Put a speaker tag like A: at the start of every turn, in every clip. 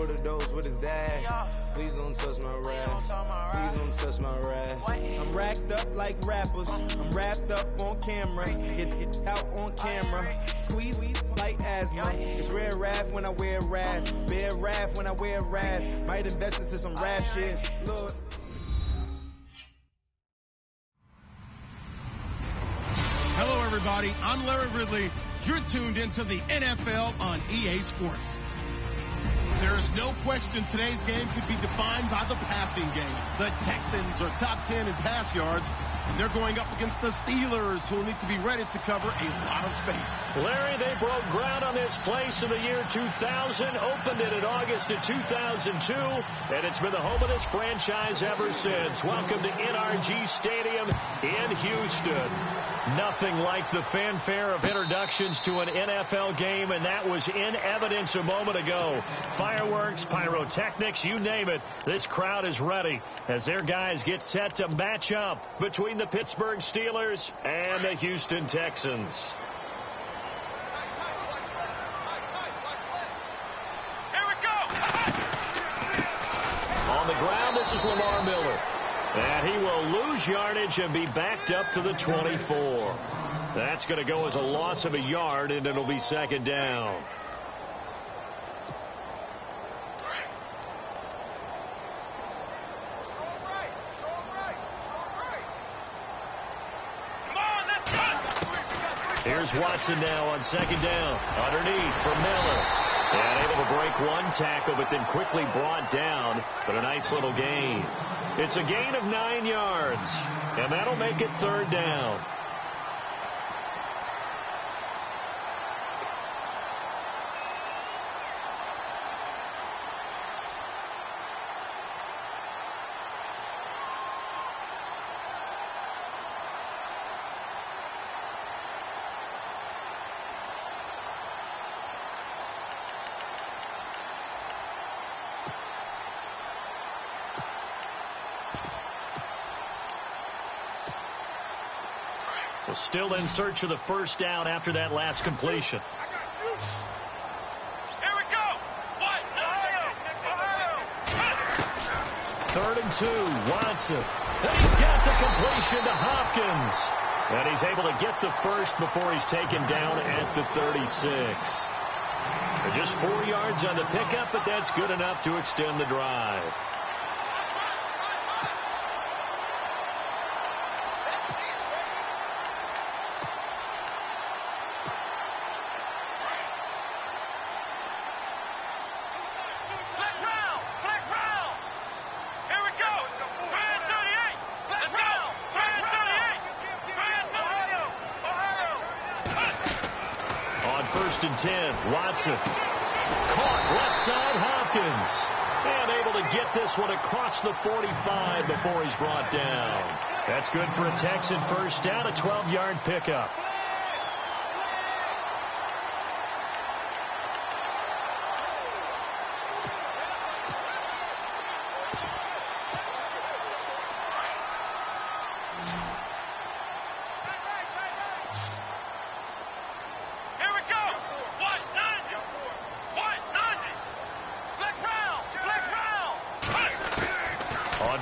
A: overdose with his dad. Please don't touch my rap. Please don't touch my rap. I'm racked up like rappers. I'm wrapped up on camera. Get out on camera. Squeeze like asthma. It's rare wrath when I wear wrath. Bear wrath when I wear wrath. Might invest into some rap shit. Look.
B: Hello, everybody. I'm Larry Ridley. You're tuned into the NFL on EA Sports. There is no question today's game could be defined by the passing game. The Texans are top 10 in pass yards, and they're going up against the Steelers, who will need to be ready to cover a lot of space.
C: Larry, they broke ground on this place in the year 2000, opened it in August of 2002, and it's been the home of this franchise ever since. Welcome to NRG Stadium in Houston. Nothing like the fanfare of introductions to an NFL game, and that was in evidence a moment ago. Fireworks, pyrotechnics, you name it. This crowd is ready as their guys get set to match up between the Pittsburgh Steelers and the Houston Texans.
D: Here we go.
C: On the ground, this is Lamar Miller. And he will lose yardage and be backed up to the 24. That's going to go as a loss of a yard, and it'll be second down. Here's Watson now on second down. Underneath for Miller. And able to break one tackle, but then quickly brought down. But a nice little gain. It's a gain of 9 yards. And that'll make it third down. Still in search of the first down after that last completion.
D: Here we go.
C: Third and 2. Watson. And he's got the completion to Hopkins. And he's able to get the first before he's taken down at the 36. Just 4 yards on the pickup, but that's good enough to extend the drive. First and 10, Watson. Caught left side, Hopkins. And able to get this one across the 45 before he's brought down. That's good for a Texan first down, a 12-yard pickup.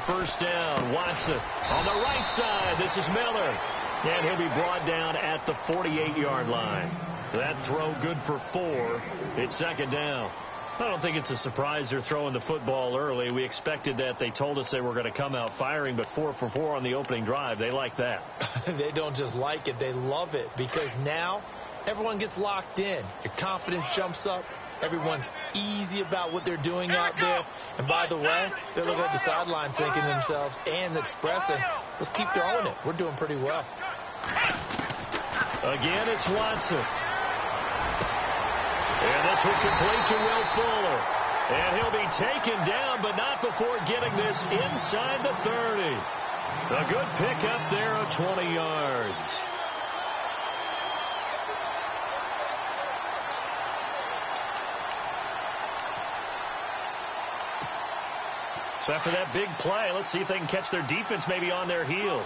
C: First down, Watson on the right side. This is Miller. And he'll be brought down at the 48-yard line. That throw good for 4. It's second down. I don't think it's a surprise they're throwing the football early. We expected that. They told us they were going to come out firing, but 4 for 4 on the opening drive. They like that.
E: They don't just like it. They love it because now everyone gets locked in. Your confidence jumps up. Everyone's easy about what they're doing out there. And by the way, they're looking at the sideline thinking to themselves and expressing, let's keep throwing it. We're doing pretty well.
C: Again, it's Watson. And this will complete to Will Fuller. And he'll be taken down, but not before getting this inside the 30. A good pickup there of 20 yards. So after that big play, let's see if they can catch their defense maybe on their heels.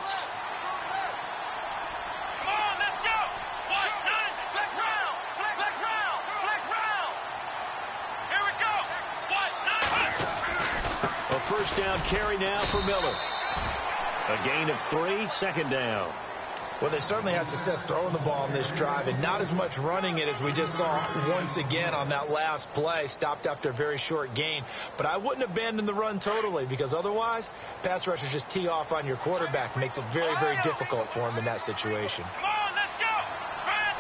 D: Come on, let's go. Flex round. Here we go.
C: first down carry now for Miller. A gain of 3, second down.
E: Well, they certainly had success throwing the ball on this drive, and not as much running it as we just saw once again on that last play. Stopped after a very short gain. But I wouldn't abandon the run totally, because otherwise, pass rushers just tee off on your quarterback. Makes it very, very difficult for him in that situation.
D: Come on, let's go. Try it,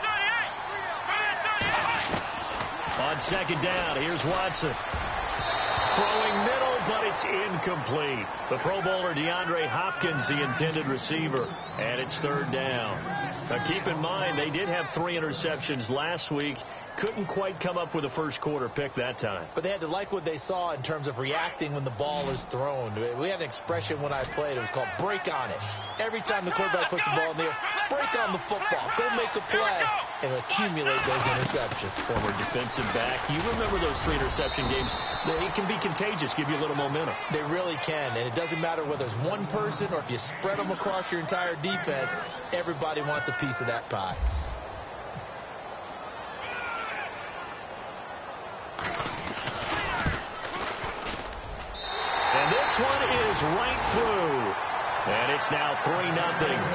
D: 38.
C: On second down, here's Watson. Throwing middle, but it's incomplete. The Pro Bowler DeAndre Hopkins, the intended receiver, and it's third down. Now keep in mind, they did have 3 interceptions last week. Couldn't quite come up with a first quarter pick that time.
E: But they had to like what they saw in terms of reacting when the ball is thrown. We had an expression when I played. It was called break on it. Every time the quarterback puts the ball in the air, break on the football. Go make a play and accumulate those interceptions.
C: Former defensive back. You remember those 3 interception games. It can be contagious, give you a little momentum.
E: They really can, and it doesn't matter whether it's one person or if you spread them across your entire defense. Everybody wants a piece of that pie.
C: And this one is right through. And it's now 3-0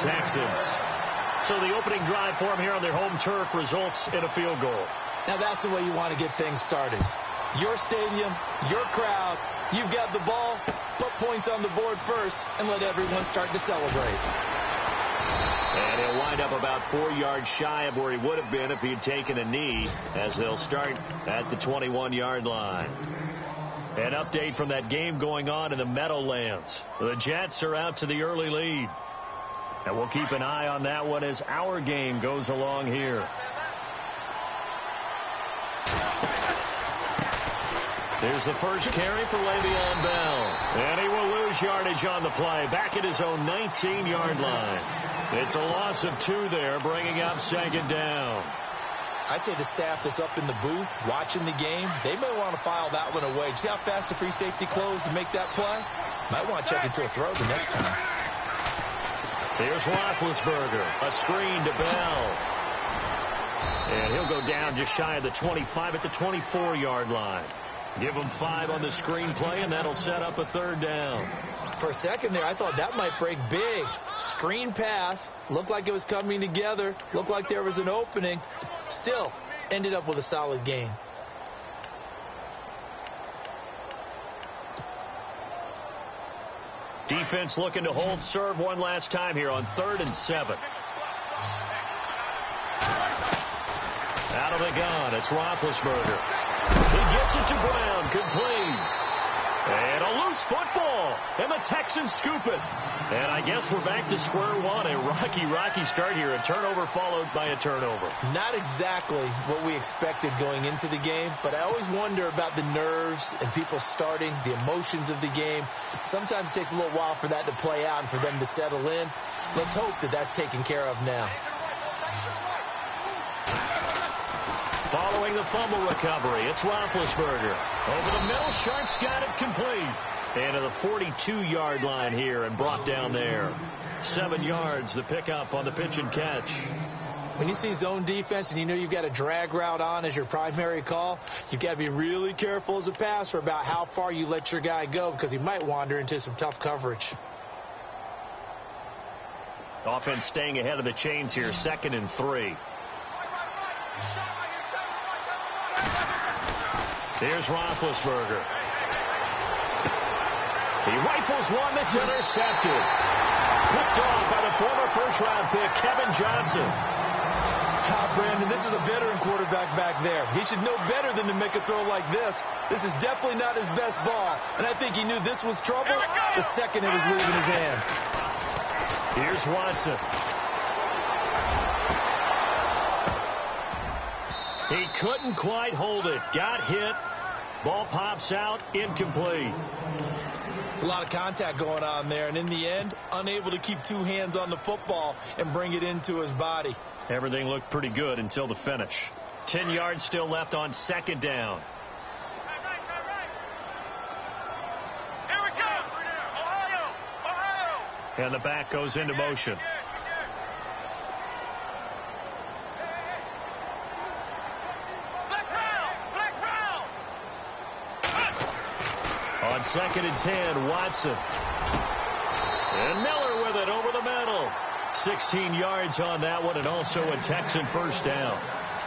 C: Texans. So the opening drive for them here on their home turf results in a field goal.
E: Now that's the way you want to get things started. Your stadium, your crowd, you've got the ball, put points on the board first, and let everyone start to celebrate.
C: And he'll wind up about 4 yards shy of where he would have been if he had taken a knee, as they'll start at the 21-yard line. An update from that game going on in the Meadowlands. The Jets are out to the early lead. And we'll keep an eye on that one as our game goes along here. Here's the first carry for Le'Veon Bell. And he will lose yardage on the play. Back at his own 19-yard line. It's a loss of 2 there, bringing up second down.
E: I'd say the staff that's up in the booth watching the game, they may want to file that one away. See how fast the free safety closed to make that play? Might want to check into a throw the next time.
C: Here's Roethlisberger. A screen to Bell. And he'll go down just shy of the 25 at the 24-yard line. Give him 5 on the screen play, and that'll set up a third down.
E: For a second there, I thought that might break big. Screen pass. Looked like it was coming together. Looked like there was an opening. Still, ended up with a solid gain.
C: Defense looking to hold serve one last time here on 3rd and 7. Out of the gun, it's Roethlisberger. He gets it to Brown, complete. And a loose football, and the Texans scoop it. And I guess we're back to square one. A rocky start here. A turnover followed by a turnover.
E: Not exactly what we expected going into the game, but I always wonder about the nerves and people starting, the emotions of the game. Sometimes it takes a little while for that to play out and for them to settle in. Let's hope that that's taken care of now.
C: Following the fumble recovery, it's Roethlisberger. Over the middle, Sharp's got it complete. And to the 42-yard line here and brought down there. 7 yards, the pickup on the pitch and catch.
E: When you see zone defense and you know you've got a drag route on as your primary call, you've got to be really careful as a passer about how far you let your guy go because he might wander into some tough coverage.
C: Offense staying ahead of the chains here, 2nd and 3. Here's Roethlisberger. He rifles one that's intercepted. Picked off by the former first-round pick, Kevin Johnson.
E: Brandon, this is a veteran quarterback back there. He should know better than to make a throw like this. This is definitely not his best ball. And I think he knew this was trouble the second it was leaving his hand.
C: Here's Watson. He couldn't quite hold it. Got hit. Ball pops out. Incomplete.
E: It's a lot of contact going on there. And in the end, unable to keep 2 hands on the football and bring it into his body.
C: Everything looked pretty good until the finish. 10 yards still left on 2nd down.
D: Here we go. Ohio.
C: And the back goes into motion. On 2nd and 10, Watson. And Miller with it over the middle. 16 yards on that one, and also a Texan first down.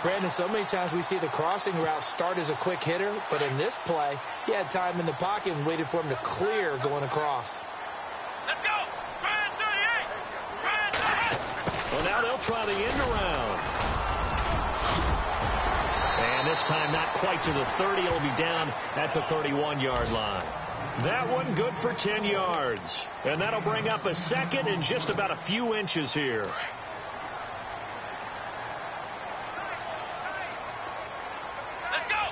E: Brandon, so many times we see the crossing route start as a quick hitter, but in this play, he had time in the pocket and waited for him to clear going across.
D: Let's go! Ryan 38! Ryan 38!
C: Well, now they'll try the end around. And this time not quite to the 30. It'll be down at the 31-yard line. That one good for 10 yards. And that'll bring up a second and just about a few inches here.
D: Let's go!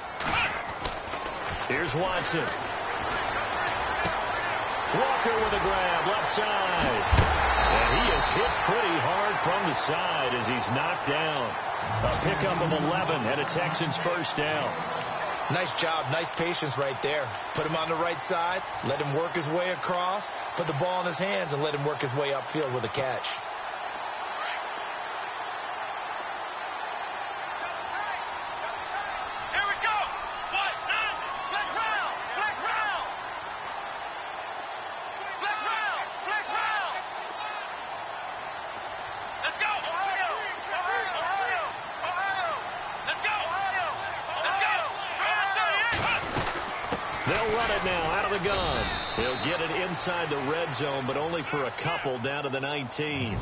C: Here's Watson. Walker with a grab, left side. And he is hit pretty hard from the side as he's knocked down. A pickup of 11 and a Texans first down.
E: Nice job, nice patience right there. Put him on the right side, let him work his way across, put the ball in his hands, and let him work his way upfield with a catch.
D: Here we go! What? Black round! Black round! Black round! Black round! Let's go! Ohio! Ohio! Ohio! Let's go! Ohio! Let's go!
C: They'll run it now out of the gun. He'll get it inside the red zone, but only for a couple down to the 19.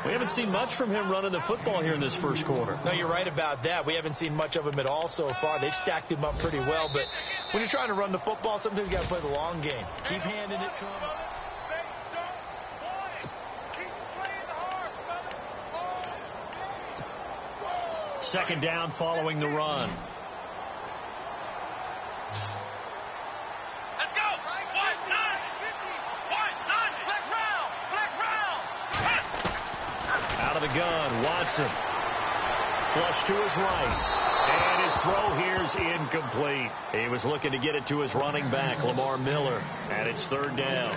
C: We haven't seen much from him running the football here in this first quarter.
E: No, you're right about that. We haven't seen much of him at all so far. They've stacked him up pretty well, but when you're trying to run the football, sometimes you got to play the long game. Keep handing it to him.
C: Second down following the run.
D: Let's go! What? Black round! Black round!
C: Out of the gun, Watson. Flush to his right. And his throw here's incomplete. He was looking to get it to his running back, Lamar Miller. And it's third down.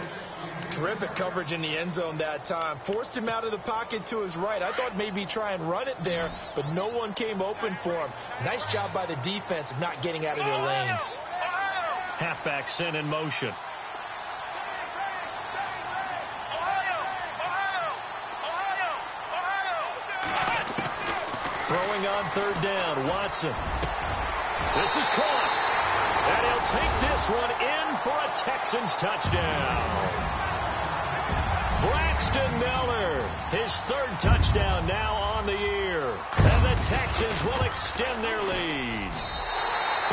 E: Terrific coverage in the end zone that time. Forced him out of the pocket to his right. I thought maybe try and run it there, but no one came open for him. Nice job by the defense of not getting out of their lanes.
C: Halfback sent in motion. Throwing on third down, Watson. This is caught. And he'll take this one in for a Texans touchdown. Braxton Miller, his third touchdown now on the year. And the Texans will extend their lead.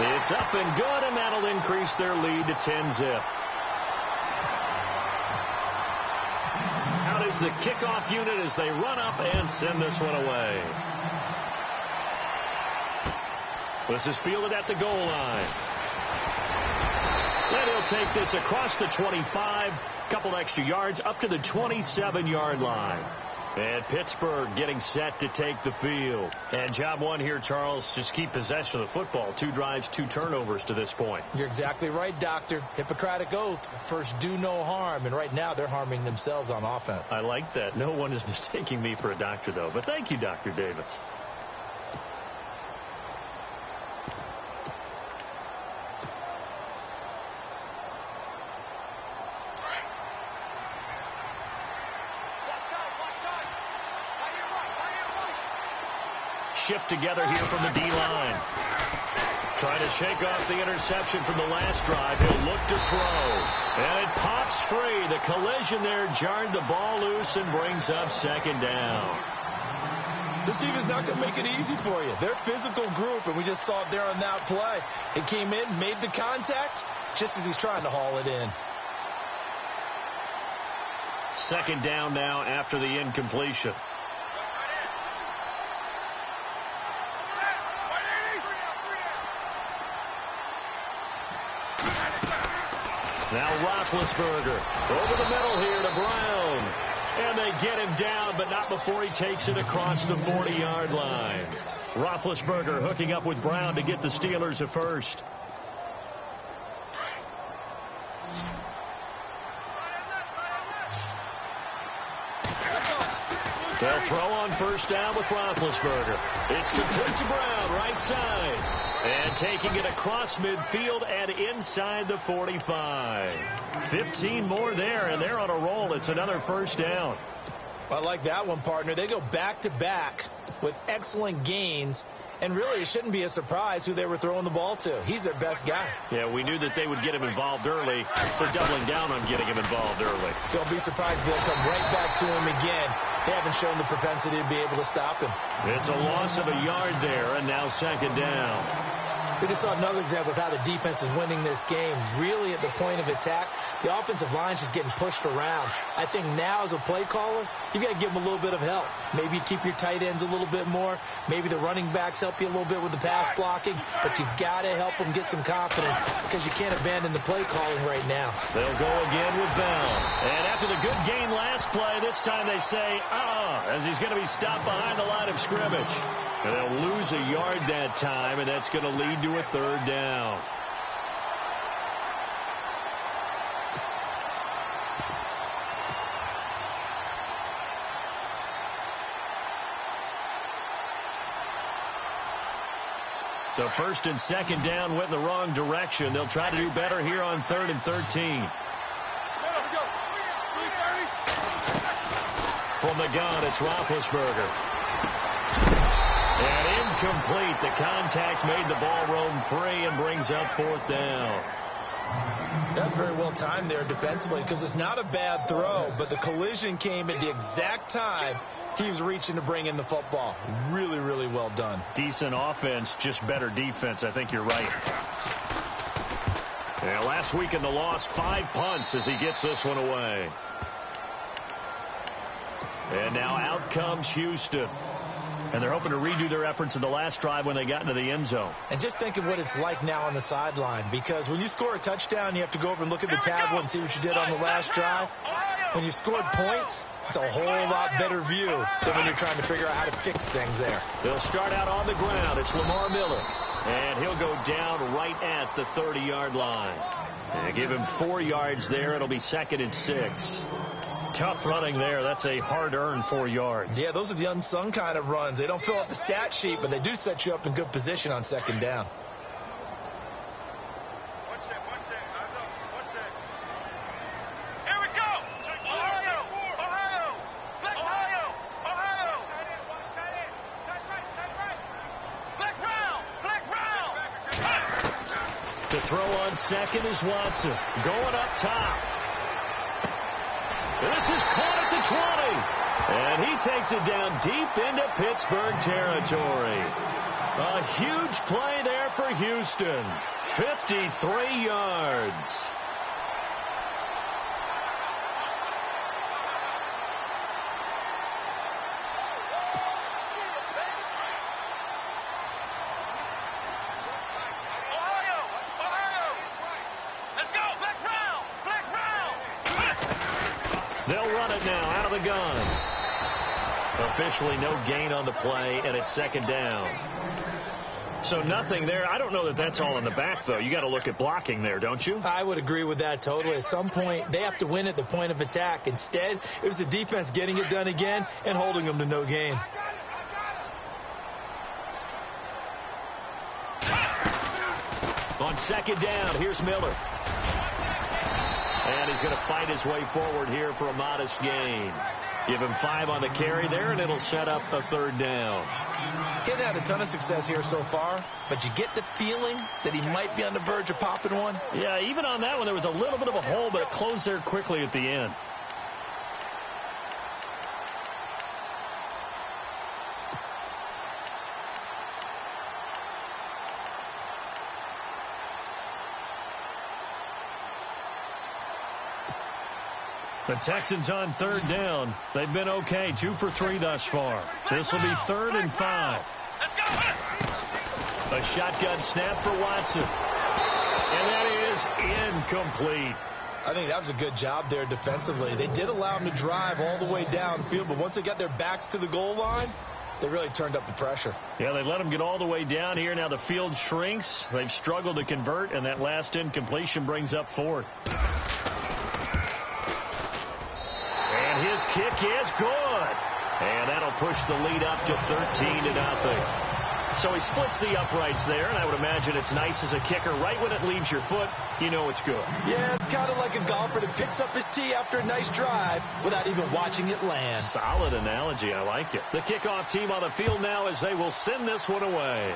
C: It's up and good, and that'll increase their lead to 10-zip. Out is the kickoff unit as they run up and send this one away. This is fielded at the goal line. And he'll take this across the 25, couple extra yards up to the 27-yard line. And Pittsburgh getting set to take the field. And job one here, Charles, just keep possession of the football. 2 drives, 2 turnovers to this point.
E: You're exactly right, Doctor. Hippocratic oath. First, do no harm. And right now, they're harming themselves on offense.
C: I like that. No one is mistaking me for a doctor, though. But thank you, Dr. Davis. Shift together here from the D-line. Trying to shake off the interception from the last drive. He'll look to throw. And it pops free. The collision there jarred the ball loose and brings up second down.
E: This team is not going to make it easy for you. They're a physical group, and we just saw it there on that play. It came in, made the contact, just as he's trying to haul it in.
C: Second down now after the incompletion. Now Roethlisberger over the middle here to Brown. And they get him down, but not before he takes it across the 40-yard line. Roethlisberger hooking up with Brown to get the Steelers at first. They'll throw on first down with Roethlisberger. It's complete to Brown, right side. And taking it across midfield and inside the 45. 15 more there, and they're on a roll. It's another first down.
E: I like that one, partner. They go back-to-back with excellent gains. And really, it shouldn't be a surprise who they were throwing the ball to. He's their best guy.
C: Yeah, we knew that they would get him involved early. They're doubling down on getting him involved early.
E: Don't be surprised if they'll come right back to him again. They haven't shown the propensity to be able to stop him.
C: It's a loss of a yard there, and now second down.
E: We just saw another example of how the defense is winning this game. Really at the point of attack, the offensive line's just getting pushed around. I think now as a play caller, you've got to give them a little bit of help. Maybe keep your tight ends a little bit more. Maybe the running backs help you a little bit with the pass blocking. But you've got to help them get some confidence because you can't abandon the play calling right now.
C: They'll go again with Bell. And after the good gain last play, this time they say, as he's going to be stopped behind the line of scrimmage. And they'll lose a yard that time, and that's going to lead to a third down. So first and second down went in the wrong direction. They'll try to do better here on 3rd and 13. From the gun, it's Roethlisberger. And incomplete. The contact made the ball roam free and brings up 4th down.
E: That's very well timed there defensively because it's not a bad throw, but the collision came at the exact time he was reaching to bring in the football. Really, really well done.
C: Decent offense, just better defense. I think you're right. Yeah, last week in the loss, 5 punts as he gets this one away. And now out comes Houston. And they're hoping to redo their efforts in the last drive when they got into the end zone.
E: And just think of what it's like now on the sideline, because when you score a touchdown, you have to go over and look at the tablet and see what you did on the last drive. When you scored points, it's a whole lot better view than when you're trying to figure out how to fix things there.
C: They'll start out on the ground. It's Lamar Miller. And he'll go down right at the 30-yard line. And give him 4 yards there. It'll be 2nd and 6. Tough running there. That's a hard-earned 4 yards.
E: Yeah, those are the unsung kind of runs. They don't fill up the stat sheet, but they do set you up in good position on 2nd down.
D: Here we go. Ohio.
C: To throw on second is Watson. Going up top. This is caught at the 20. And he takes it down deep into Pittsburgh territory. A huge play there for Houston. 53 yards. They'll run it now out of the gun. Officially no gain on the play, and it's 2nd down. So nothing there. I don't know that that's all in the back, though. You got to look at blocking there, don't you?
E: I would agree with that totally. At some point, they have to win at the point of attack. Instead, it was the defense getting it done again and holding them to no gain.
C: On 2nd down, here's Miller. And he's going to fight his way forward here for a modest gain. Give him 5 on the carry there, and it'll set up a 3rd down.
E: He hasn't had a ton of success here so far, but you get the feeling that he might be on the verge of popping one.
C: Yeah, even on that one, there was a little bit of a hole, but it closed there quickly at the end. The Texans on 3rd down. They've been okay, 2 for 3 thus far. This will be 3rd and 5. A shotgun snap for Watson. And that is incomplete.
E: I think that was a good job there defensively. They did allow him to drive all the way downfield, but once they got their backs to the goal line, they really turned up the pressure.
C: Yeah, they let him get all the way down here. Now the field shrinks. They've struggled to convert, and that last incompletion brings up 4th. His kick is good. And that'll push the lead up to 13-0. So he splits the uprights there, and I would imagine it's nice as a kicker. Right when it leaves your foot, you know it's good.
E: Yeah, it's kind of like a golfer that picks up his tee after a nice drive without even watching it land.
C: Solid analogy. I like it. The kickoff team on the field now as they will send this one away.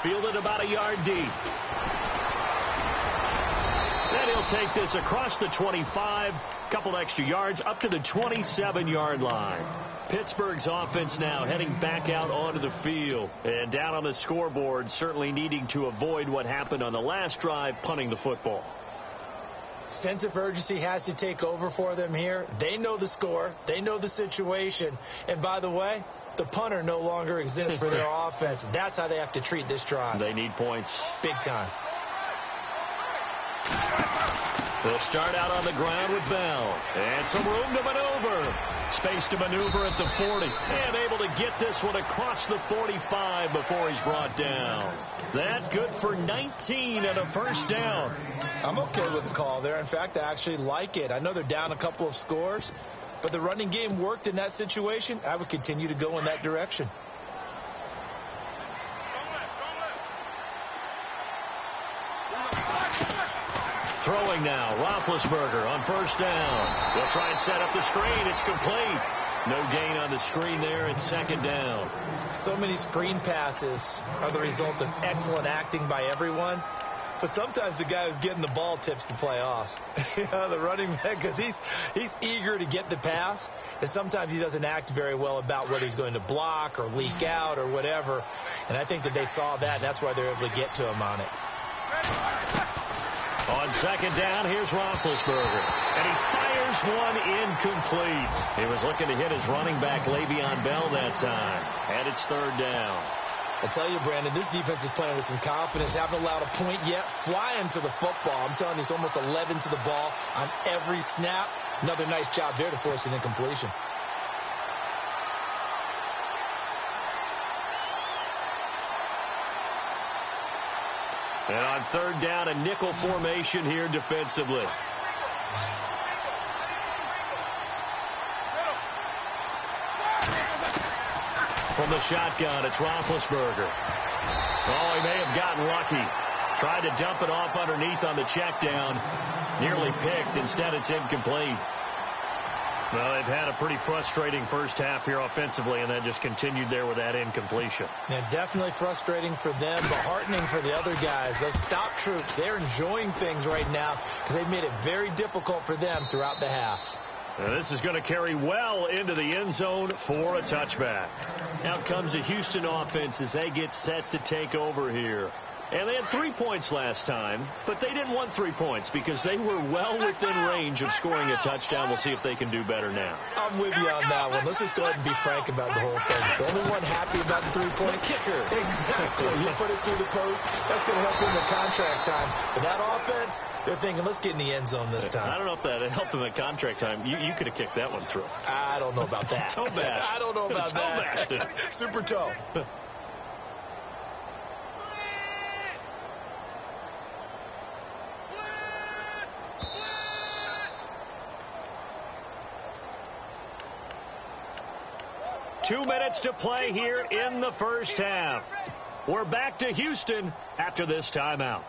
C: Fielded about a yard deep. Then he'll take this across the 25, couple extra yards up to the 27-yard line. Pittsburgh's offense now heading back out onto the field. And down on the scoreboard, certainly needing to avoid what happened on the last drive, punting the football.
E: Sense of urgency has to take over for them here. They know the score. They know the situation. And by the way, the punter no longer exists for their offense. That's how they have to treat this drive.
C: They need points.
E: Big time.
C: They'll start out on the ground with Bell. And some room to maneuver. Space to maneuver at the 40. And able to get this one across the 45 before he's brought down. That good for 19 and a first down.
E: I'm okay with the call there. In fact, I actually like it. I know they're down a couple of scores, but the running game worked in that situation. I would continue to go in that direction.
C: Throwing now, Roethlisberger on first down. They'll try and set up the screen. It's complete. No gain on the screen there. It's second down.
E: So many screen passes are the result of excellent acting by everyone. But sometimes the guy who's getting the ball tips the play off. The running back, because he's eager to get the pass. And sometimes he doesn't act very well about whether he's going to block or leak out or whatever. And I think that they saw that, and that's why they're able to get to him on it.
C: On second down, here's Roethlisberger. And he fires one incomplete. He was looking to hit his running back, Le'Veon Bell, that time. And it's third down.
E: I'll tell you, Brandon, this defense is playing with some confidence. Haven't allowed a point yet. Flying to the football. I'm telling you, it's almost 11 to the ball on every snap. Another nice job there to force an incompletion.
C: And on third down, a nickel formation here defensively. From the shotgun, it's Roethlisberger. Oh, he may have gotten lucky. Tried to dump it off underneath on the check down. Nearly picked. Instead, it's incomplete. Well, they've had a pretty frustrating first half here offensively, and then just continued there with that incompletion.
E: Yeah, definitely frustrating for them, but heartening for the other guys. Those stop troops, they're enjoying things right now because they've made it very difficult for them throughout the half.
C: Now this is going to carry well into the end zone for a touchback. Out comes the Houston offense as they get set to take over here. And they had 3 points last time, but they didn't want 3 points because they were well within range of scoring a touchdown. We'll see if they can do better now.
E: I'm with you on that one. Let's just go ahead and be frank about the whole thing. The only one happy about the 3-point
C: kicker.
E: Exactly. You put it through the post. That's going to help him in contract time. But that offense, they're thinking, let's get in the end zone this time.
C: I don't know if that helped him at contract time. You could have kicked that one through.
E: I don't know about that.
C: Toe bash.
E: I don't know about that.
C: Bash.
E: Super toe.
C: Two minutes to play here in the first half. We're back to Houston after this timeout.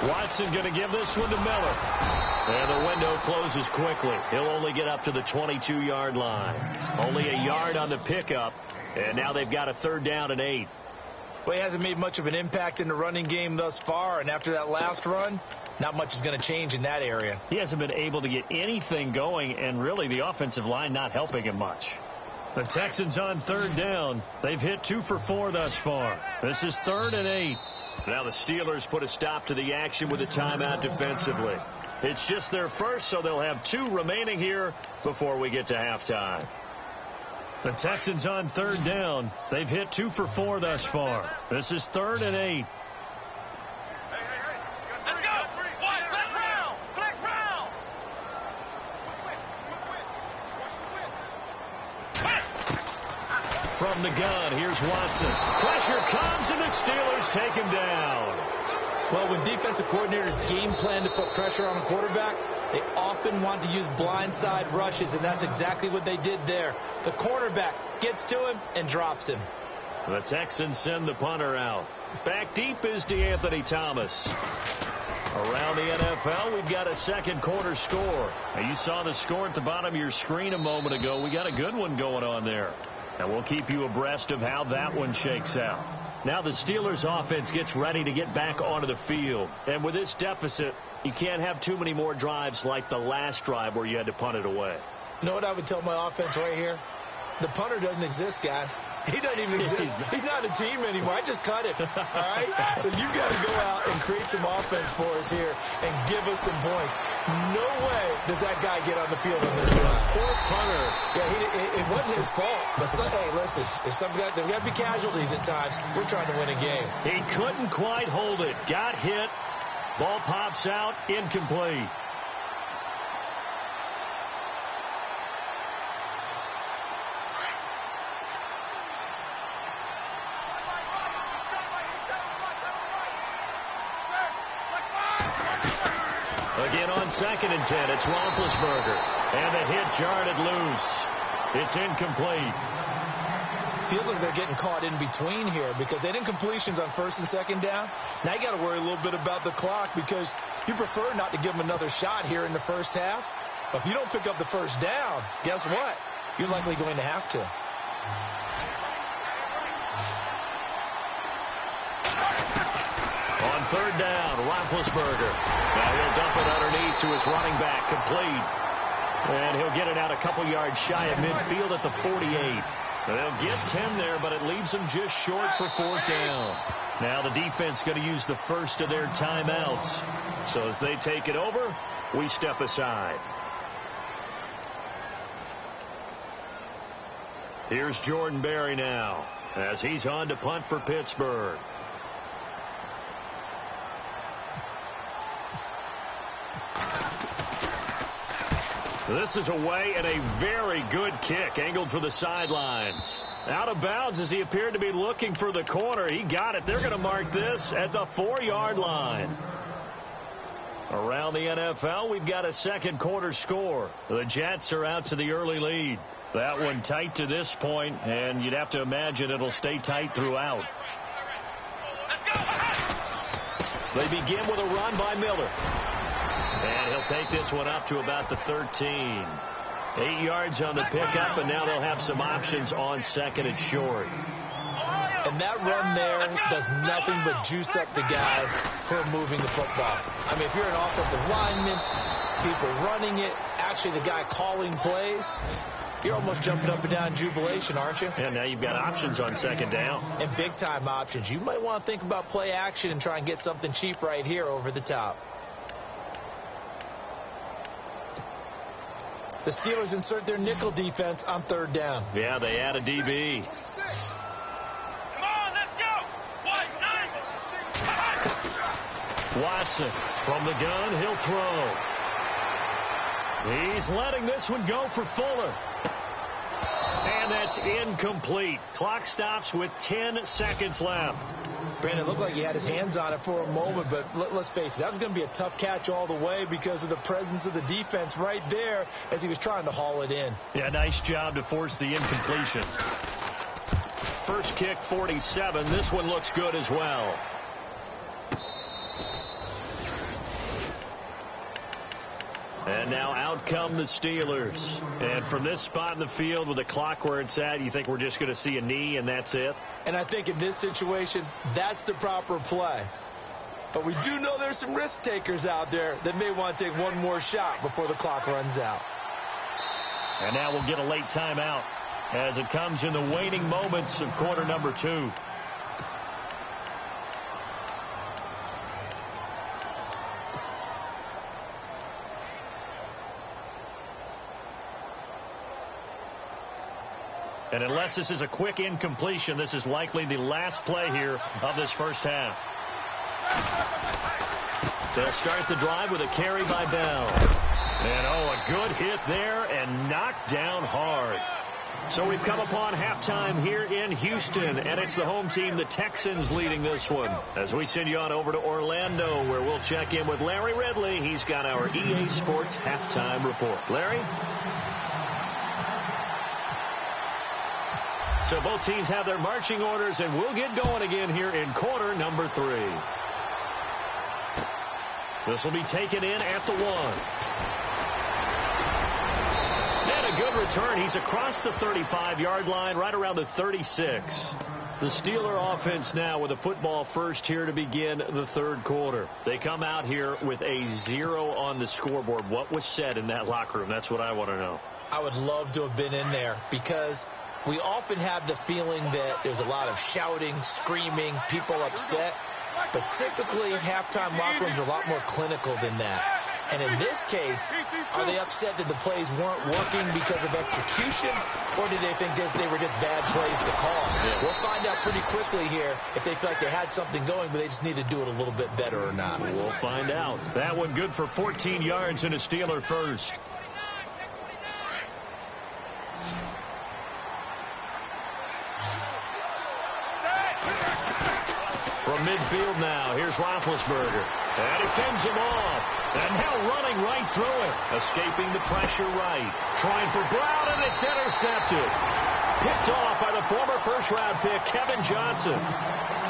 C: Watson going to give this one to Miller. And the window closes quickly. He'll only get up to the 22-yard line. Only a yard on the pickup. And now they've got a third down and 8.
E: Well, he hasn't made much of an impact in the running game thus far. And after that last run, not much is going to change in that area.
C: He hasn't been able to get anything going. And really the offensive line not helping him much. The Texans on third down. They've hit 2 for 4 thus far. This is third and 8. Now the Steelers put a stop to the action with a timeout defensively. It's just their first, so they'll have 2 remaining here before we get to halftime. The Texans on third down. They've hit 2 for 4 thus far. This is third and 8.
D: Let's go. Flex round.
C: from the gun. Here's Watson. Pressure comes, and the Steelers take him down.
E: Well, when defensive coordinators game plan to put pressure on a quarterback, they often want to use blindside rushes, and that's exactly what they did there. The cornerback gets to him and drops him.
C: The Texans send the punter out. Back deep is DeAnthony Thomas. Around the NFL, we've got a second quarter score. Now, you saw the score at the bottom of your screen a moment ago. We got a good one going on there. And we'll keep you abreast of how that one shakes out. Now the Steelers offense gets ready to get back onto the field. And with this deficit, you can't have too many more drives like the last drive where you had to punt it away.
E: You know what I would tell my offense right here? The punter doesn't exist, guys. He doesn't even exist. He's not a team anymore. I just cut him. All right? So you've got to go out and create some offense for us here and give us some points. No way does that guy get on the field on this drive.
C: Poor punter.
E: Yeah, it wasn't his fault. But, hey, listen, if some guys, there got to be casualties at times. We're trying to win a game.
C: He couldn't quite hold it. Got hit. Ball pops out. Incomplete. Again on 2nd and 10, it's Roethlisberger. And the hit jarred it loose. It's incomplete.
E: Feels like they're getting caught in between here because they didn't completions on 1st and 2nd down. Now you got to worry a little bit about the clock because you prefer not to give them another shot here in the first half. But if you don't pick up the first down, guess what? You're likely going to have to.
C: On 3rd down, Roethlisberger. Now he'll dump it underneath to his running back, complete. And he'll get it out a couple yards shy of midfield at the 48. They'll get 10 there, but it leaves them just short for 4th down. Now the defense going to use the first of their timeouts. So as they take it over, we step aside. Here's Jordan Berry now as he's on to punt for Pittsburgh. This is away and a very good kick angled for the sidelines. Out of bounds as he appeared to be looking for the corner. He got it. They're going to mark this at the 4-yard line. Around the NFL, we've got a second quarter score. The Jets are out to the early lead. That one tight to this point, and you'd have to imagine it'll stay tight throughout. They begin with a run by Miller. And he'll take this one up to about the 13. 8 yards on the pickup, and now they'll have some options on 2nd and short.
E: And that run there does nothing but juice up the guys who are moving the football. I mean, if you're an offensive lineman, people running it, actually the guy calling plays, you're almost jumping up and down in jubilation, aren't you?
C: And now you've got options on 2nd down.
E: And big-time options. You might want to think about play action and try and get something cheap right here over the top. The Steelers insert their nickel defense on 3rd down.
C: Yeah, they add a DB.
D: Come on, let's go. 1-9.
C: Watson from the gun. He'll throw. He's letting this one go for Fuller. And that's incomplete. Clock stops with 10 seconds left.
E: Brandon, it looked like he had his hands on it for a moment, but let's face it, that was going to be a tough catch all the way because of the presence of the defense right there as he was trying to haul it in.
C: Yeah, nice job to force the incompletion. First kick, 47. This one looks good as well. And now out come the Steelers. And from this spot in the field with the clock where it's at, you think we're just going to see a knee and that's it?
E: And I think in this situation, that's the proper play. But we do know there's some risk takers out there that may want to take one more shot before the clock runs out.
C: And now we'll get a late timeout as it comes in the waning moments of quarter number 2. And unless this is a quick incompletion, this is likely the last play here of this first half. They'll start the drive with a carry by Bell. And, a good hit there and knocked down hard. So we've come upon halftime here in Houston, and it's the home team, the Texans, leading this one. As we send you on over to Orlando, where we'll check in with Larry Ridley. He's got our EA Sports halftime report. Larry? So both teams have their marching orders, and we'll get going again here in quarter number 3. This will be taken in at the 1. And a good return. He's across the 35-yard line, right around the 36. The Steeler offense now with a football first here to begin the third quarter. They come out here with a 0 on the scoreboard. What was said in that locker room? That's what I want to know. I would love to have been in there because we often have the feeling that there's a lot of shouting, screaming, people upset. But typically, halftime locker rooms are a lot more clinical than that. And in this case, are they upset that the plays weren't working because of execution, or do they think they were just bad plays to call? Yeah. We'll find out pretty quickly here if they feel like they had something going, but they just need to do it a little bit better or not. We'll find out. That one good for 14 yards and a Steeler first. From midfield now, here's Roethlisberger. And he fends him off. And now running right through it. Escaping the pressure right. Trying for Brown, and it's intercepted. Picked off by the former first-round pick, Kevin Johnson.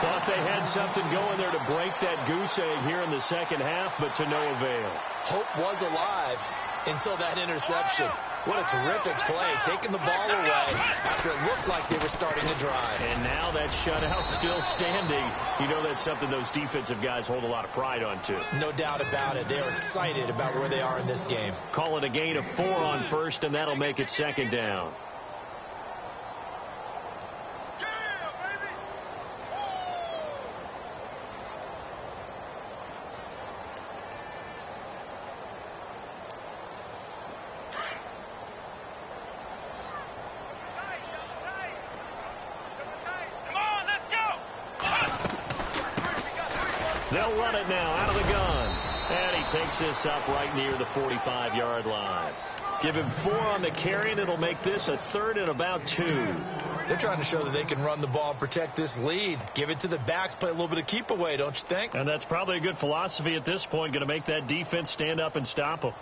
C: Thought they had something going there to break that goose egg here in the second half, but to no avail. Hope was alive until that interception. What a terrific play, taking the ball away after it looked like they were starting to drive. And now that shutout still standing. You know that's something those defensive guys hold a lot of pride on, too. No doubt about it. They're excited about where they are in this game. Call it a gain of 4 on first, and that'll make it second down. They'll run it now out of the gun. And he takes this up right near the 45-yard line. Give him 4 on the carry, and it'll make this a 3rd and about 2. They're trying to show that they can run the ball and protect this lead. Give it to the backs, play a little bit of keep away, don't you think? And that's probably a good philosophy at this point, going to make that defense stand up and stop them.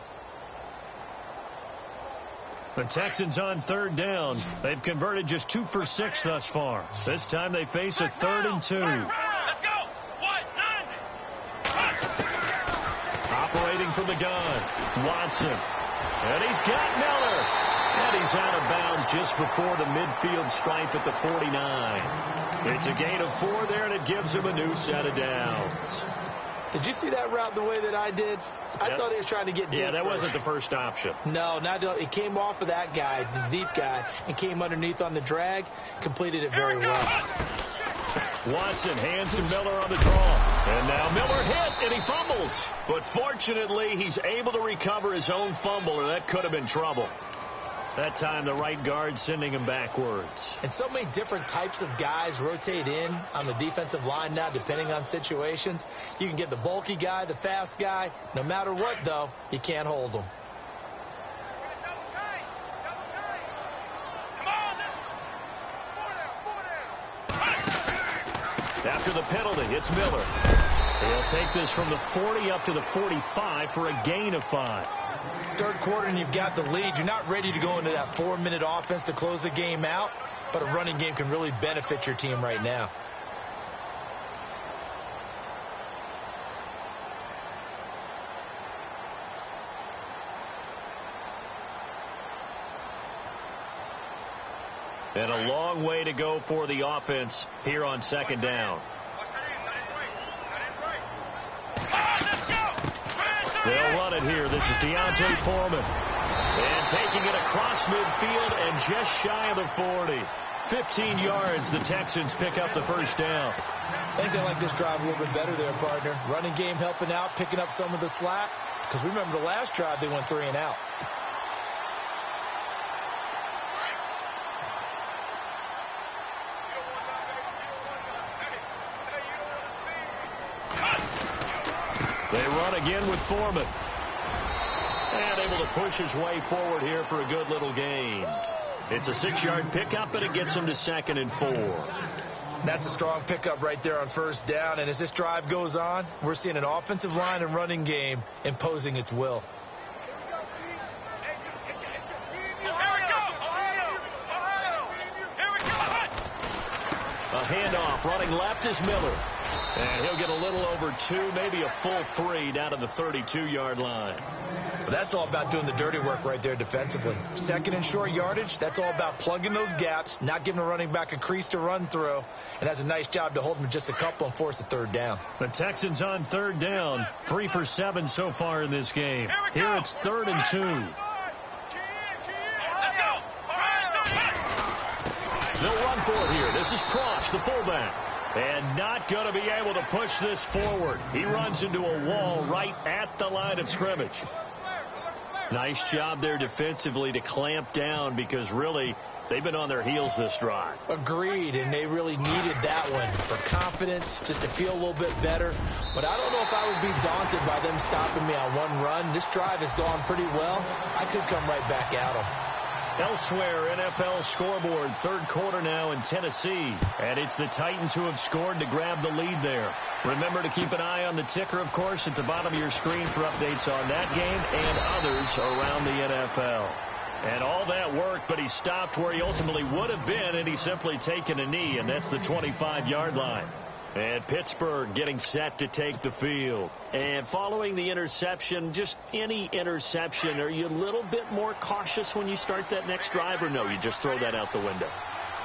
C: The Texans on 3rd down. They've converted just 2 for 6 thus far. This time they face a 3rd and 2. Operating from the gun, Watson. And he's got Miller. And he's out of bounds just before the midfield stripe at the 49. It's a gain of 4 there, and it gives him a new set of downs. Did you see that route the way that I did? I thought he was trying to get deep. Yeah, that wasn't the first option. No, not it came off of that guy, the deep guy, and came underneath on the drag. Completed it very well. Watson hands to Miller on the draw. And now Miller hit, and he fumbles. But fortunately, he's able to recover his own fumble, or that could have been trouble. That time, the right guard sending him backwards. And so many different types of guys rotate in on the defensive line now, depending on situations. You can get the bulky guy, the fast guy. No matter what, though, you can't hold them. After the penalty, it's Miller. He'll take this from the 40 up to the 45 for a gain of 5. Third quarter and you've got the lead. You're not ready to go into that 4-minute offense to close the game out, but a running game can really benefit your team right now. And a long way to go for the offense here on 2nd down. They'll run it here. This is Deontay Foreman. And taking it across midfield and just shy of the 40. 15 yards, the Texans pick up the first down. I think they like this drive a little bit better there, partner. Running game helping out, picking up some of the slack. Because remember the last drive, they went 3 and out. They run again with Foreman. And able to push his way forward here for a good little gain. It's a 6-yard pickup, and it gets them to 2nd and 4.
E: That's a strong pickup right there on first down. And as this drive goes on, we're seeing an offensive line and running game imposing its will.
C: A handoff. Running left is Miller. And he'll get a little over 2, maybe a full 3 down to the 32-yard line.
E: Well, that's all about doing the dirty work right there defensively. 2nd and short yardage, that's all about plugging those gaps, not giving a running back a crease to run through, and has a nice job to hold him just a couple and force a 3rd down.
C: The Texans on 3rd down, 3 for 7 so far in this game. Here it's 3rd and 2. They'll run for it here. This is Cross, the fullback. And not going to be able to push this forward. He runs into a wall right at the line of scrimmage. Nice job there defensively to clamp down because really they've been on their heels this drive.
E: Agreed, and they really needed that one for confidence, just to feel a little bit better. But I don't know if I would be daunted by them stopping me on one run. This drive has gone pretty well. I could come right back at them.
C: Elsewhere, NFL scoreboard, 3rd quarter now in Tennessee. And it's the Titans who have scored to grab the lead there. Remember to keep an eye on the ticker, of course, at the bottom of your screen for updates on that game and others around the NFL. And all that work, but he stopped where he ultimately would have been, and he's simply taken a knee, and that's the 25-yard line. And Pittsburgh getting set to take the field. And following the interception, just any interception, are you a little bit more cautious when you start that next drive, or no, you just throw that out the window?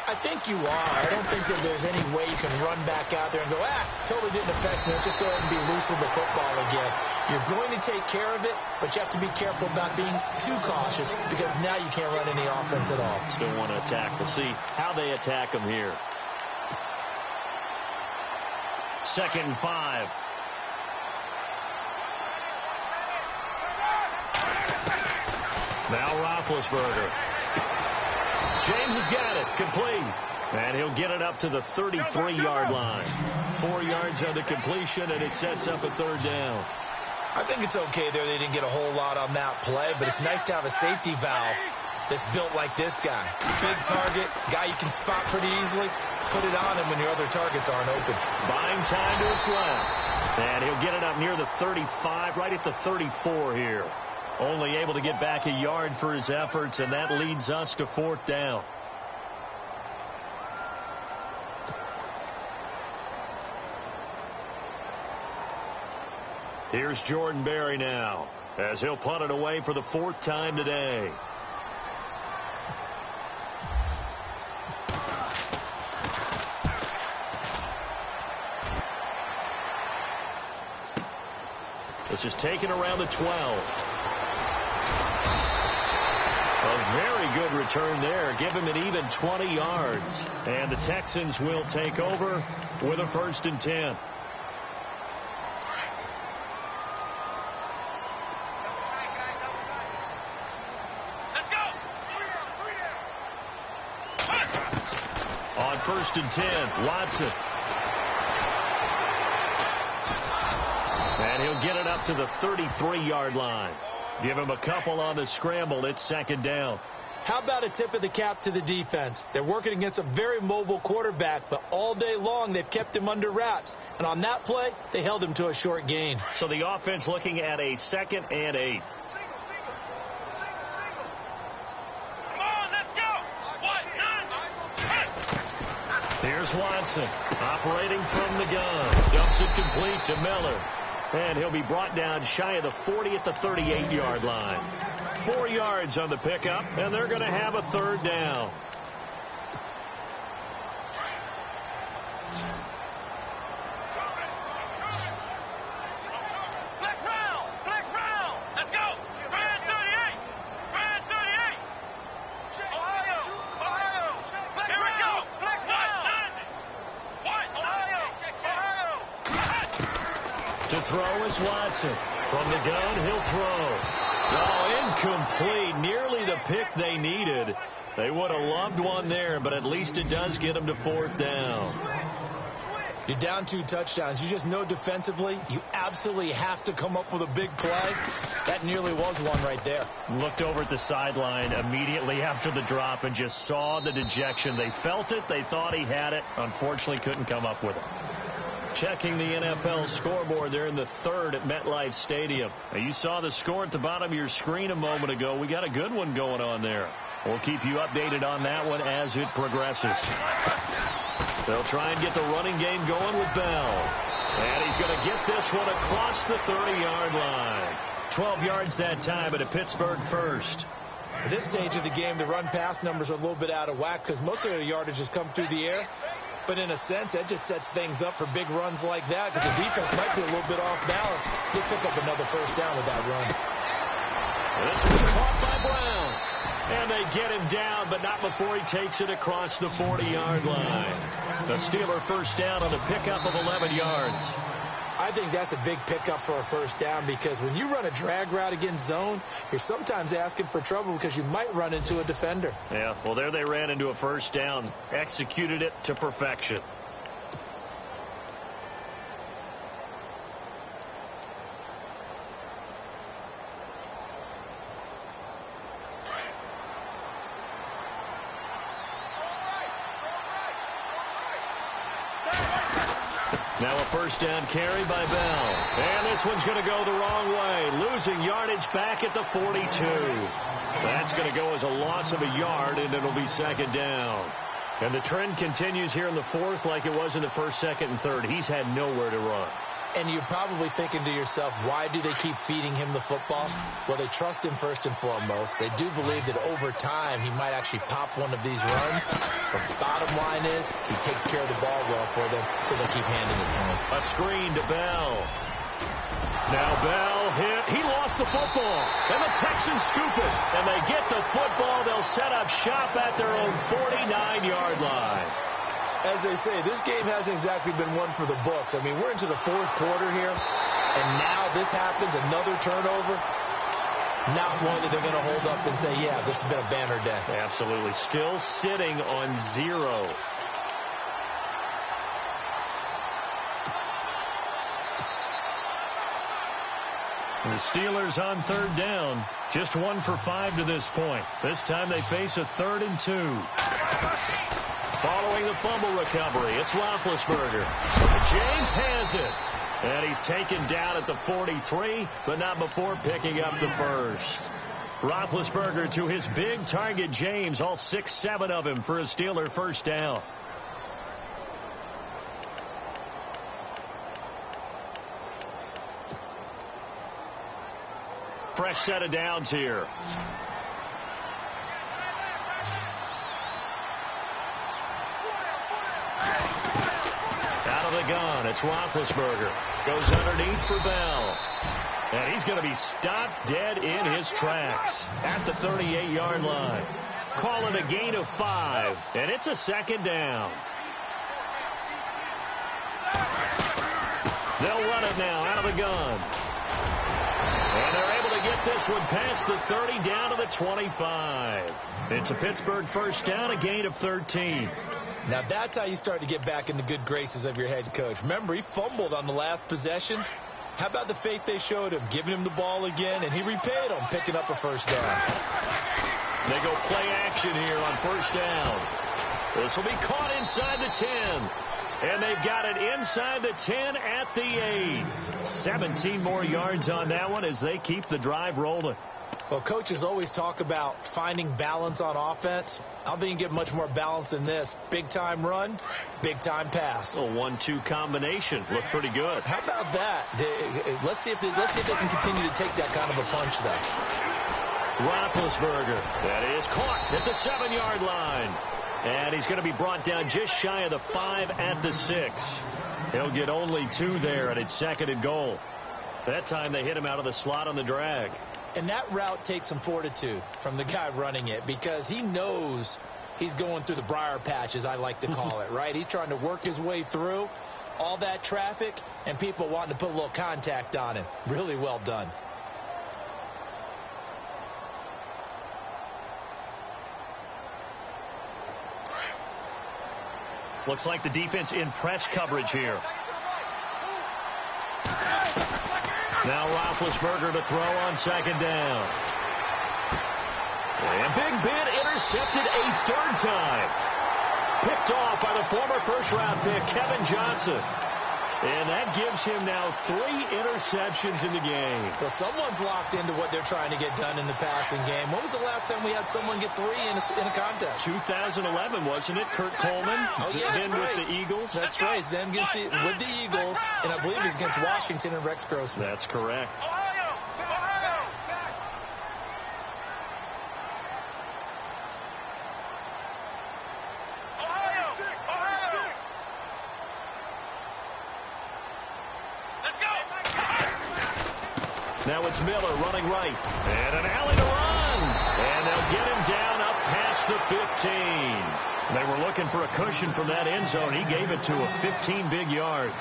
E: I think you are. I don't think that there's any way you can run back out there and go, totally didn't affect me. Let's just go ahead and be loose with the football again. You're going to take care of it, but you have to be careful about being too cautious because now you can't run any offense at all.
C: Still want to attack. We'll see how they attack them here. 2nd and 5. Now Roethlisberger. James has got it. Complete. And he'll get it up to the 33-yard line. 4 yards on the completion, and it sets up a 3rd down.
E: I think it's okay there. They didn't get a whole lot on that play, but it's nice to have a safety valve that's built like this guy. Big target, guy you can spot pretty easily. Put it on him when your other targets aren't open.
C: Buying time to his left. And he'll get it up near the 35, right at the 34 here. Only able to get back a yard for his efforts, and that leads us to 4th down. Here's Jordan Berry now, as he'll punt it away for the 4th time today. This is taken around the 12. A very good return there. Give him an even 20 yards. And the Texans will take over with a 1st and 10.
D: Let's go.
C: On 1st and 10, Watson. And he'll get it up to the 33-yard line. Give him a couple on the scramble. It's 2nd down.
E: How about a tip of the cap to the defense? They're working against a very mobile quarterback, but all day long they've kept him under wraps. And on that play, they held him to a short gain.
C: So the offense looking at a 2nd and 8.
D: Come on, let's go. 1, 9,
C: Here's Watson operating from the gun. Dumps it complete to Miller. And he'll be brought down shy of the 40 at the 38-yard line. 4 yards on the pickup, and they're going to have a 3rd down.
D: Flex round. Let's go. Brand 38. Ohio. Here we go. Flex round. Ohio.
C: To throw is Watson. From the gun, he'll throw. Oh, incomplete. Nearly the pick they needed. They would have loved one there, but at least it does get them to 4th down.
E: You're down 2 touchdowns. You just know defensively you absolutely have to come up with a big play. That nearly was one right there.
C: Looked over at the sideline immediately after the drop and just saw the dejection. They felt it. They thought he had it. Unfortunately, couldn't come up with it. Checking the NFL scoreboard there in the third at MetLife Stadium. Now, you saw the score at the bottom of your screen a moment ago. We got a good one going on there. We'll keep you updated on that one as it progresses. They'll try and get the running game going with Bell. And he's going to get this one across the 30-yard line. 12 yards that time, but a Pittsburgh first.
E: At this stage of the game, the run-pass numbers are a little bit out of whack because most of their yardage has come through the air. But in a sense, that just sets things up for big runs like that because the defense might be a little bit off balance. He'll pick up another first down with that run.
C: This is caught by Brown. And they get him down, but not before he takes it across the 40-yard line. The Steeler first down on a pickup of 11 yards.
E: I think that's a big pickup for a first down because when you run a drag route against zone, you're sometimes asking for trouble because you might run into a defender.
C: Yeah, well, there they ran into a first down. Executed it to perfection. Now a first down carry by Bell. And this one's going to go the wrong way. Losing yardage back at the 42. That's going to go as a loss of a yard, and it'll be second down. And the trend continues here in the fourth like it was in the first, second, and third. He's had nowhere to run.
E: And you're probably thinking to yourself, why do they keep feeding him the football? Well, they trust him first and foremost. They do believe that over time he might actually pop one of these runs. But the bottom line is he takes care of the ball well for them, so they keep handing it to him.
C: A screen to Bell. Now Bell hit. He lost the football. And the Texans scoop it. And they get the football. They'll set up shop at their own 49-yard line.
E: As they say, this game hasn't exactly been one for the books. I mean, we're into the fourth quarter here, and now this happens, another turnover. Not one that they're going to hold up and say, yeah, this has been a banner day.
C: Absolutely. Still sitting on 0. The Steelers on third down. Just 1 for 5 to this point. This time they face a 3rd and 2. Following the fumble recovery, it's Roethlisberger. James has it. And he's taken down at the 43, but not before picking up the first. Roethlisberger to his big target, James, all 6-7 of him for a Steeler first down. Fresh set of downs here. Out of the gun, it's Roethlisberger. Goes underneath for Bell. And he's going to be stopped dead in his tracks at the 38-yard line. Call it a gain of 5, and it's a second down. They'll run it now out of the gun. And they're able to get this one past the 30 down to the 25. It's a Pittsburgh first down, a gain of 13.
E: Now that's how you start to get back in the good graces of your head coach. Remember, he fumbled on the last possession. How about the faith they showed him, giving him the ball again, and he repaid them, picking up a first down.
C: They go play action here on first down. This will be caught inside the 10. And they've got it inside the 10 at the 8. 17 more yards on that one as they keep the drive rolling.
E: Well, coaches always talk about finding balance on offense. I don't think you can get much more balance than this. Big-time run, big-time pass.
C: A 1-2 combination. Looked pretty good.
E: How about that? Let's see if they can continue to take that kind of a punch, though.
C: Roethlisberger. That is caught at the 7-yard line. And he's going to be brought down just shy of the 5 at the 6. He'll get only 2 there, and it's 2nd and goal. That time they hit him out of the slot on the drag.
E: And that route takes some fortitude from the guy running it because he knows he's going through the briar patch, as I like to call it, right? He's trying to work his way through all that traffic and people wanting to put a little contact on him. Really well done.
C: Looks like the defense in press coverage here. Now Roethlisberger to throw on second down. And Big Ben intercepted a third time. Picked off by the former first-round pick, Kevin Johnson. And that gives him now 3 interceptions in the game.
E: Well, someone's locked into what they're trying to get done in the passing game. When was the last time we had someone get 3 in a contest?
C: 2011, wasn't it? Kurt Coleman.
E: Oh, yeah,
C: then
E: right.
C: with the Eagles.
E: That's right. Then with the Eagles, and I believe it was against Washington and Rex Grossman.
C: That's correct. Now it's Miller running right. And an alley to run. And they'll get him down up past the 15. They were looking for a cushion from that end zone. He gave it to him, 15 big yards.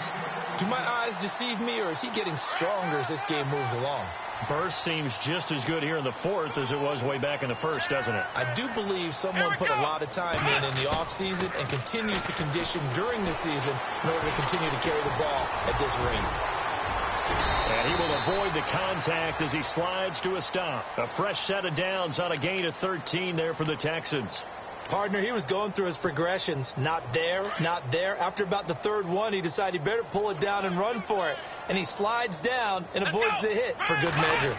E: Do my eyes deceive me, or is he getting stronger as this game moves along?
C: Burst seems just as good here in the fourth as it was way back in the first, doesn't it?
E: I do believe someone put a lot of time in the offseason and continues to condition during the season in order to continue to carry the ball at this rate.
C: And he will avoid the contact as he slides to a stop. A fresh set of downs on a gain of 13 there for the Texans.
E: Partner, he was going through his progressions. Not there, not there. After about the third one, he decided he better pull it down and run for it. And he slides down and avoids the hit for good measure.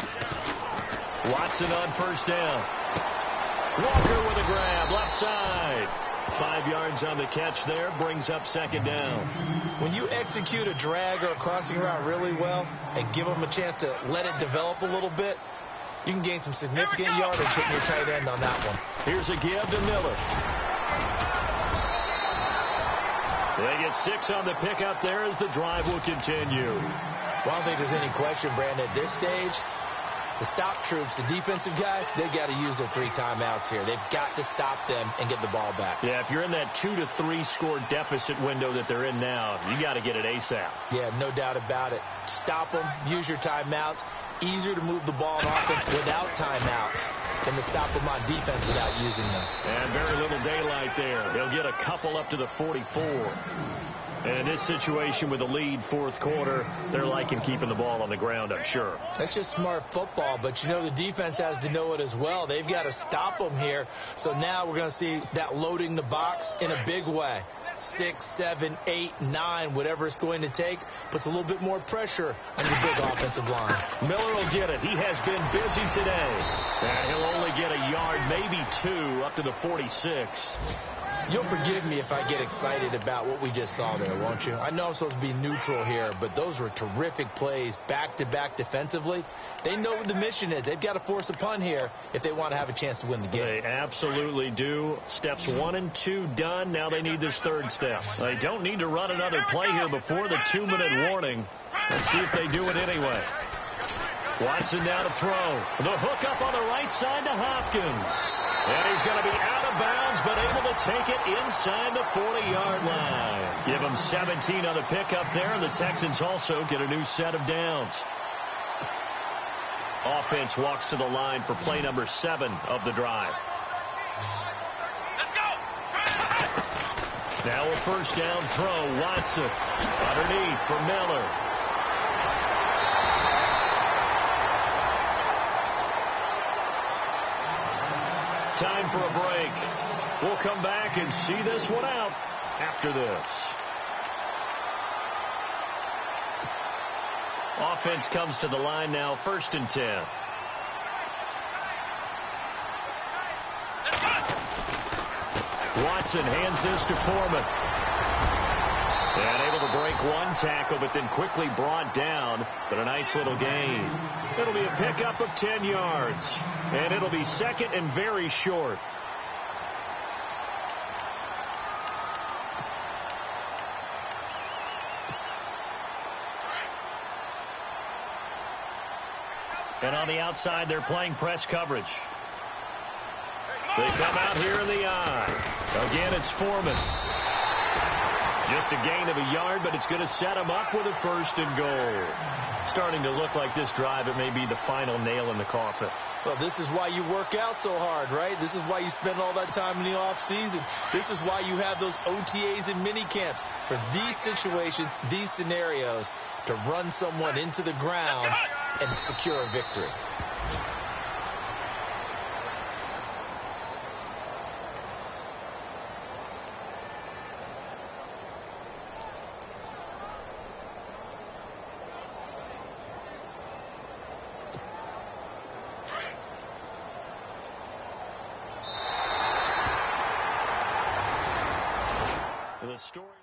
C: Watson on first down. Walker with a grab, left side. 5 yards on the catch there, brings up second down.
E: When you execute a drag or a crossing route really well and give them a chance to let it develop a little bit, you can gain some significant yardage hitting your tight end on that one.
C: Here's a give to Miller. They get 6 on the pickup there as the drive will continue.
E: Well, I don't think there's any question, Brandon, at this stage, the stop troops, the defensive guys, they got to use their 3 timeouts here. They've got to stop them and get the ball back.
C: Yeah, if you're in that 2 to 3 score deficit window that they're in now, you got to get it ASAP.
E: Yeah, no doubt about it. Stop them, use your timeouts. Easier to move the ball on offense without timeouts than to stop them on defense without using them.
C: And very little daylight there. They'll get a couple up to the 44. And in this situation with the lead fourth quarter, they're liking keeping the ball on the ground, I'm sure.
E: That's just smart football, but you know the defense has to know it as well. They've got to stop them here. So now we're going to see that loading the box in a big way. 6, 7, 8, 9, whatever it's going to take, puts a little bit more pressure on your big offensive line.
C: Miller will get it. He has been busy today. And he'll only get a yard, maybe 2, up to the 46.
E: You'll forgive me if I get excited about what we just saw there, won't you? I know I'm supposed to be neutral here, but those were terrific plays back-to-back defensively. They know what the mission is. They've got to force a punt here if they want to have a chance to win the game.
C: They absolutely do. Steps 1 and 2 done. Now they need this third step. They don't need to run another play here before the 2-minute warning. Let's see if they do it anyway. Watson now to throw. The hook up on the right side to Hopkins. And he's going to be out of bounds, but able to take it inside the 40-yard line. Give him 17 on the pickup there, and the Texans also get a new set of downs. Offense walks to the line for play number 7 of the drive.
D: Let's go.
C: Now a first down throw. Watson underneath for Miller. Time for a break. We'll come back and see this one out after this. Offense comes to the line now, 1st and 10. Watson hands this to Foreman. And able to break one tackle, but then quickly brought down. But a nice little gain. It'll be a pickup of 10 yards. And it'll be second and very short. And on the outside, they're playing press coverage. They come out here in the eye. Again, it's Foreman. Just a gain of a yard, but it's going to set him up with a 1st and goal. Starting to look like this drive, it may be the final nail in the coffin.
E: Well, this is why you work out so hard, right? This is why you spend all that time in the offseason. This is why you have those OTAs and mini camps for these situations, these scenarios, to run someone into the ground and secure a victory.
C: The story.